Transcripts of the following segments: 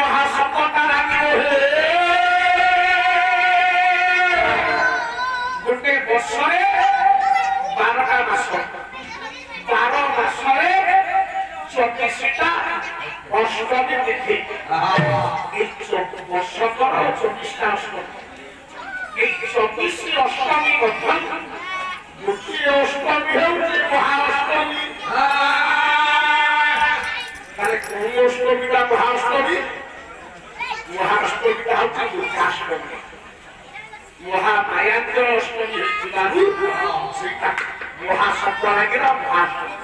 ମହାସପତା ଲାଗିବ ବର୍ଷକର 24ଟା ଅଷ୍ଟମୀ। এই 24ଟି ଅଷ୍ଟମୀ ମଧ୍ୟରୁ ଗୋଟିଏ ଅଷ୍ଟମୀ ହେଉଛି ମହାଅଷ୍ଟମୀ। ତାହେଲେ କୋଉ ଅଷ୍ଟମୀଟା ମହାଅଷ୍ଟମୀ? ମହାଅଷ୍ଟମୀଟା ହେଉଛି ଦୁର୍ଗାଷ୍ଟମୀ। ମହାମାୟାଙ୍କର ଅଷ୍ଟମୀ ହେଇଥିବାରୁ ସେଇଟା ମହାଶବ୍ଦ ଲାଗିଲା ମହାଷ୍ଟମୀ।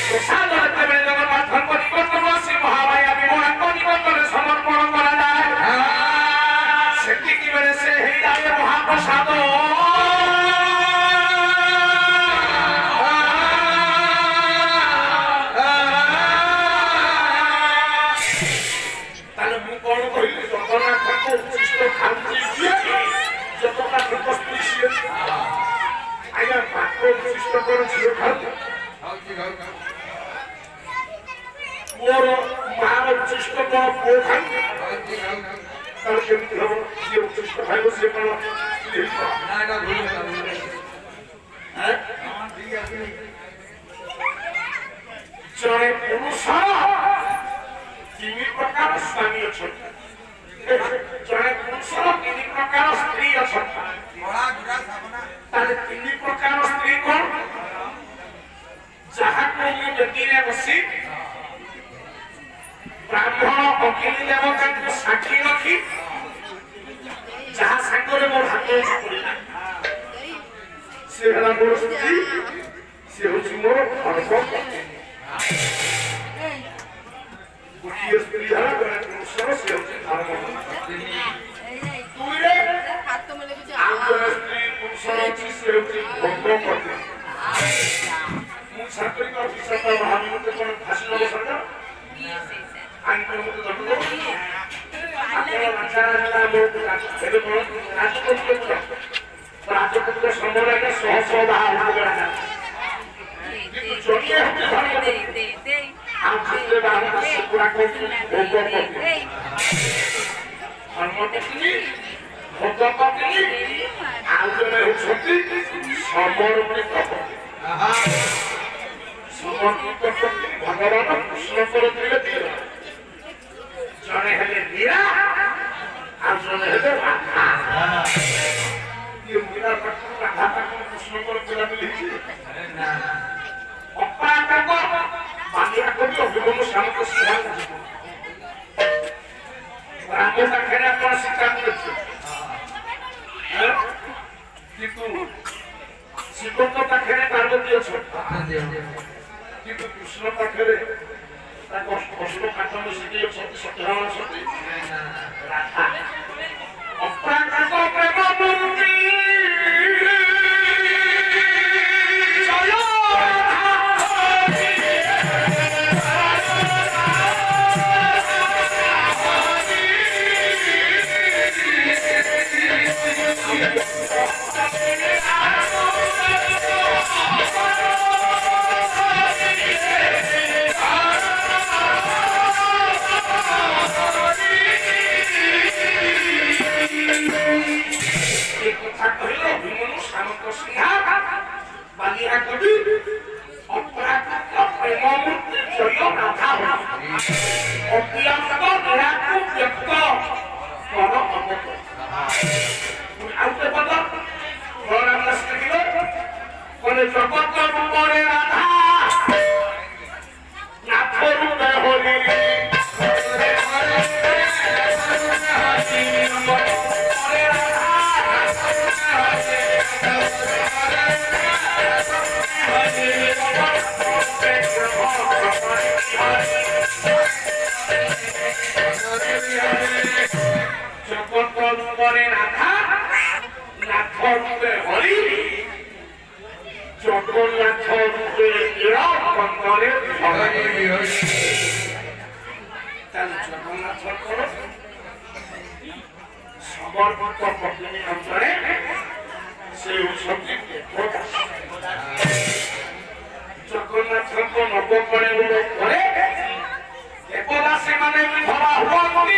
ପ୍ରସାଦ ଯେତେବେଳେ ଜଗନ୍ନାଥଙ୍କ ନିକଟରୁ ଆସି ମହାମାୟା ବିମଳାଙ୍କ ନିକଟରେ ସମର୍ପଣ କରାଯାଏ, ସେତିକି ବେଳେ ସେ ହେଇଯାଏ ମହାପ୍ରସାଦ। ତାହେଲେ ମୁଁ କଣ କହିଲି? ଜଗନ୍ନାଥଙ୍କ ଉଚ୍ଚିଷ୍ଟ ଖାଉଛି କିଏ? ଜଗନ୍ନାଥଙ୍କ ସ୍ତ୍ରୀ ସିଏ। ଆଜ୍ଞା ପାଖ ଉଚ୍ଚିଷ୍ଟ କଣ ଝିଅ ଖାଉଛି? ମୋର ମାର ଉଚ୍ଚିଷ୍ଟ କଣ ପୁଅ ଖାଉଛି? ତାହେଲେ କେମିତି ହବ? ସିଏ ଉଚ୍ଚିଷ୍ଟ ଖାଇବ, ସିଏ କଣ ଜଣେ ପୁରୁଷ 3 ପ୍ରକାର ସ୍ୱାମୀ ଅଛନ୍ତି, ଜଣେ ପୁରୁଷର 3 ପ୍ରକାର ସ୍ତ୍ରୀ ଅଛନ୍ତି। ତାହେଲେ 3 ପ୍ରକାର ସ୍ତ୍ରୀ କଣ? ଯାହାକୁ ମୁଁ ବେଦୀରେ ବସି ବ୍ରାହ୍ମଣ ଅଗ୍ନି ଦେବତାଙ୍କୁ ସାକ୍ଷୀ ରଖି ଯାହା ସାଙ୍ଗରେ ମୋର ହାତ ପଡ଼ିଲା, ସେ ହେଲା ମୋର ସ୍ତ୍ରୀ, ସେ ହେଉଛି ମୋର ଧର୍ମପତ୍ନୀ। ଗୋଟିଏ ସ୍ତ୍ରୀ ହେଲା ଜଣେ ପୁରୁଷର, ସେ ହେଉଛି ଧର୍ମପତ୍ନୀ। ଦୁଇରେ ଆଉ ଜଣେ ସ୍ତ୍ରୀ ପୁରୁଷର ଅଛି, ସେ ହେଉଛି ଭୋଗପତ୍ନୀ। ମୁଁ ଚାକିରି କରୁଛି ସତ ଭାବି ମତେ କଣ ଫାଶୀ ନେବ ସରକାର? ଆଇନ ମତେ ଦଣ୍ଡ ଦେବ? ରାଜପୁତ୍ର ସମୟରେ ଶହ ଶହ ବାହା କିନ୍ତୁ ଜଣିଏ ହେଉଛି ଧର୍ମପତ୍ନୀ, ଆଉ ଯେତେ ବାହା ସେଗୁଡ଼ା କହୁଛନ୍ତି ଭୋଗପତ୍ନୀ। ଧର୍ମପତ୍ନୀ, ଭୋଗପତ୍ନୀ, ଆଉ ଜଣେ ହେଉଛନ୍ତି ସମର୍ପିତ ପତ୍ନୀ। ସମର୍ପିତ ପତ୍ନୀ ଭଗବାନ କୃଷ୍ଣଙ୍କର ଥିଲେ ଥିଲେ, ଜଣେ ହେଲେ ମୀରା, ଆଉ ଜଣେ ହେଲେ ରାଧା। ମୀରା ପାଖରୁ ରାଧା ପାଖରୁ କୃଷ୍ଣଙ୍କର ପିଲା ମିଳିଛି। ଅପରାଧ ବାଲିଆ କରି ଅଭିମନ୍ୟୁ ଶାନ୍ତ ସିଂହାର ଯିବ। ରାମ ପାଖରେ ଆପଣ ଶିକ୍ଷା କରିଥିଲେ, କିନ୍ତୁ ଶିବଙ୍କ ପାଖରେ ପାର୍ବତୀ ଅଛନ୍ତି, କିନ୍ତୁ କୃଷ୍ଣ ପାଖରେ ତାଙ୍କ ଅସୁର କାଠନ ଶିଖି ଅଛନ୍ତି, ସତ୍ୟଭାମା ଅଛନ୍ତି। ଅପରାଧ ପ୍ରେମ ମୂର୍ତ୍ତି জগত রূপরে রাধা, নাথ রূপে হরি, জগত রূপরে রাধা, নাথ রূপে হরি, জগন্নাথ রূপে এরা বন্ধনে জগন্নাথଙ୍କର ସମର୍ପିତ ପତ୍ନୀ ଅଞ୍ଚଳରେ ସେ ହେଉଛନ୍ତି ଦେବଦାସ। ଜଗନ୍ନାଥଙ୍କ ନବକଳେବର ପରେ ଦେବଦାସୀମାନେ ଧରା ହୁଅନ୍ତି।